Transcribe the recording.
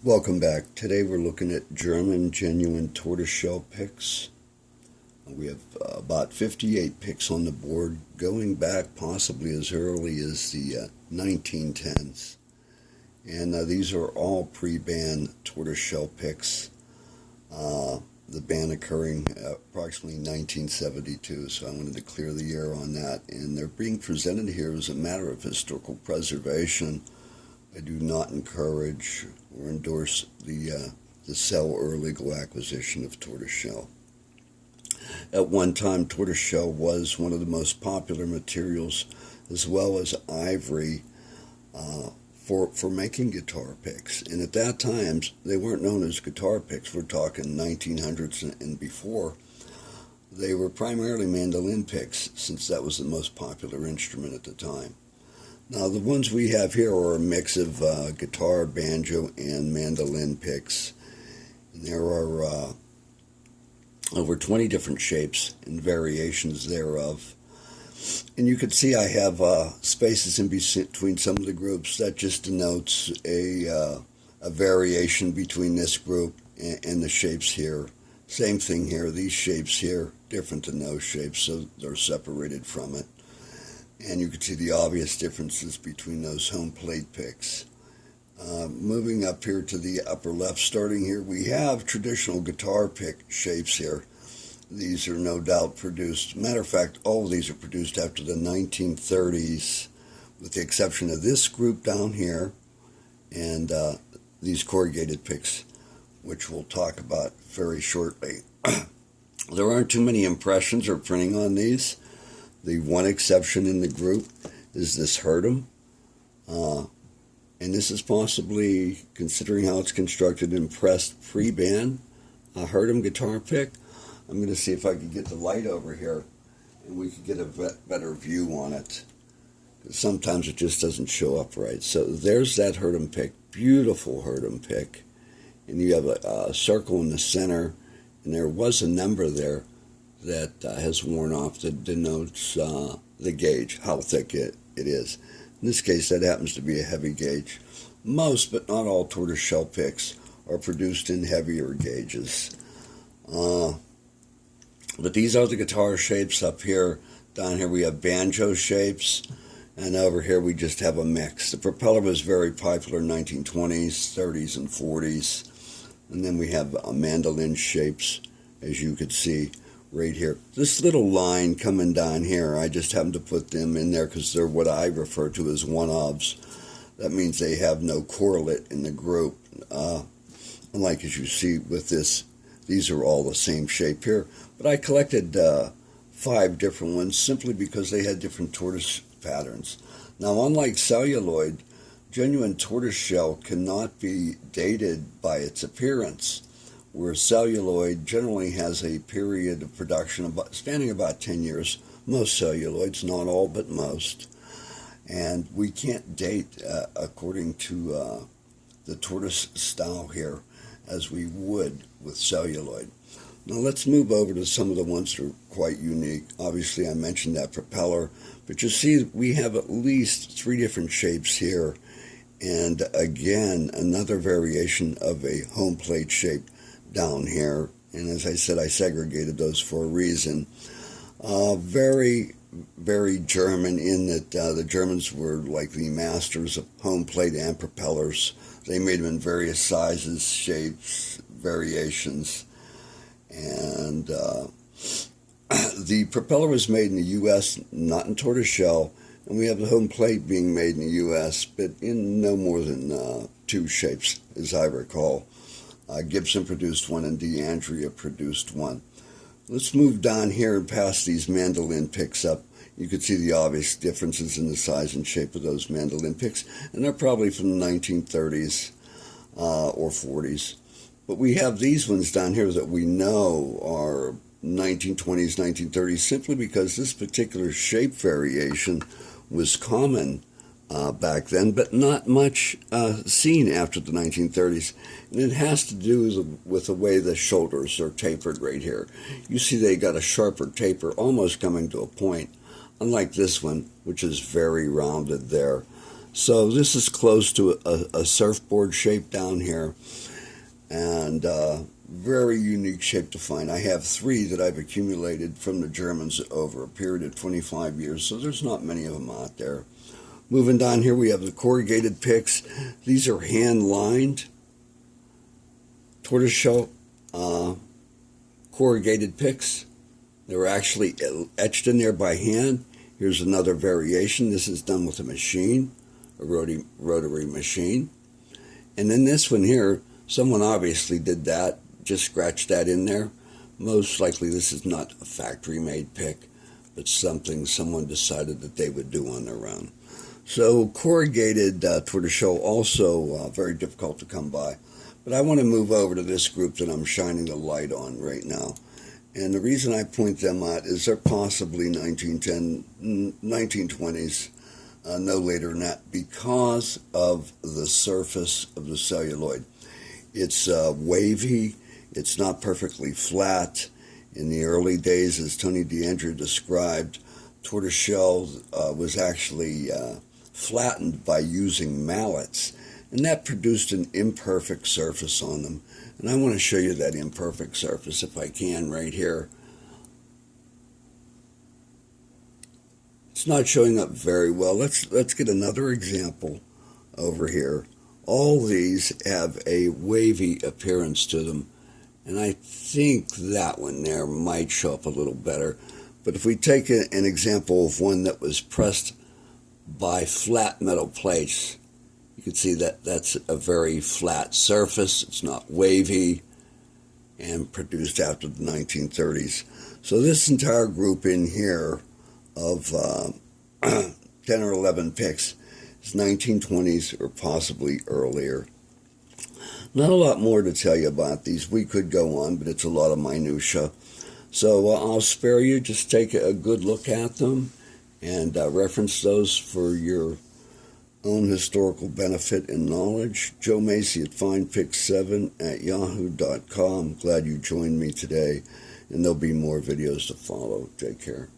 Welcome back. Today we're looking at German genuine tortoiseshell picks. We have about 58 picks on the board, going back possibly as early as the 1910s. And these are all pre-ban tortoiseshell picks. The ban occurring approximately 1972, so I wanted to clear the air on that. And they're being presented here as a matter of historical preservation. I do not encourage or endorse the sell or illegal acquisition of tortoiseshell. At one time, tortoiseshell was one of the most popular materials, as well as ivory, for making guitar picks. And at that time, they weren't known as guitar picks. We're talking 1900s and before. They were primarily mandolin picks, since that was the most popular instrument at the time. Now, the ones we have here are a mix of guitar, banjo, and mandolin picks. And there are over 20 different shapes and variations thereof. And you can see I have spaces in between some of the groups. That just denotes a variation between this group and the shapes here. Same thing here. These shapes here, different than those shapes, so they're separated from it. And you can see the obvious differences between those home plate picks. Moving up here to the upper left, starting here, we have traditional guitar pick shapes here. These are no doubt produced. Matter of fact, all of these are produced after the 1930s, with the exception of this group down here and these corrugated picks, which we'll talk about very shortly. There aren't too many impressions or printing on these. The one exception in the group is this Herdem, and this is possibly, considering how it's constructed, and pressed pre-ban Herdem guitar pick. I'm going to see if I can get the light over here and we can get a better view on it. Sometimes it just doesn't show up right. So there's that Herdem pick, beautiful Herdem pick, and you have a circle in the center, and there was a number there that has worn off that denotes the gauge, how thick it is. In this case, that happens to be a heavy gauge. Most, but not all, tortoiseshell picks are produced in heavier gauges. But these are the guitar shapes up here. Down here we have banjo shapes, and over here we just have a mix. The propeller was very popular in 1920s, 30s, and 40s. And then we have mandolin shapes, as you could see right here. This little line coming down here, I just happen to put them in there because they're what I refer to as one-ofs. That means they have no correlate in the group. Unlike, as you see with this, these are all the same shape here. But I collected 5 different ones simply because they had different tortoise patterns. Now, unlike celluloid, genuine tortoiseshell cannot be dated by its appearance, where celluloid generally has a period of production spanning about 10 years. Most celluloids, not all, but most. And we can't date according to the tortoise style here as we would with celluloid. Now let's move over to some of the ones that are quite unique. Obviously I mentioned that propeller, but you see we have at least 3 different shapes here, and again another variation of a home plate shape down here. And as I said, I segregated those for a reason. Very, very German, in that the Germans were like the masters of home plate and propellers. They made them in various sizes, shapes, variations. And the propeller was made in the U.S., not in tortoiseshell, and we have the home plate being made in the U.S., but in no more than 2 shapes, as I recall. Gibson produced one, and DeAndrea produced one. Let's move down here and pass these mandolin picks up. You can see the obvious differences in the size and shape of those mandolin picks, and they're probably from the 1930s or 40s. But we have these ones down here that we know are 1920s, 1930s, simply because this particular shape variation was common back then, but not much seen after the 1930s. And it has to do with the way the shoulders are tapered right here. You see they got a sharper taper, almost coming to a point, unlike this one, which is very rounded there. So this is close to a surfboard shape down here, and very unique shape to find. I have 3 that I've accumulated from the Germans over a period of 25 years, so there's not many of them out there. Moving down here, we have the corrugated picks. These are hand-lined tortoiseshell corrugated picks. They were actually etched in there by hand. Here's another variation. This is done with a machine, a rotary machine. And then this one here, someone obviously did that, just scratched that in there. Most likely this is not a factory-made pick, but something someone decided that they would do on their own. So corrugated tortoiseshell also very difficult to come by. But I want to move over to this group that I'm shining the light on right now. And the reason I point them out is they're possibly 1910, 1920s, no later than that, because of the surface of the celluloid. It's wavy, it's not perfectly flat. In the early days, as Tony DeAndrea described, tortoiseshell was actually flattened by using mallets, and that produced an imperfect surface on them. And I want to show you that imperfect surface if I can right here. It's not showing up very well. Let's get another example over here. All these have a wavy appearance to them, and I think that one there might show up a little better. But if we take an example of one that was pressed by flat metal plates, you can see that that's a very flat surface. It's not wavy, and produced after the 1930s. So this entire group in here of 10 or 11 picks is 1920s or possibly earlier. Not a lot more to tell you about these. We could go on, but it's a lot of minutia. So I'll spare you. Just take a good look at them and reference those for your own historical benefit and knowledge. Joe Macy at findpick7@yahoo.com. Glad you joined me today, and there'll be more videos to follow. Take care.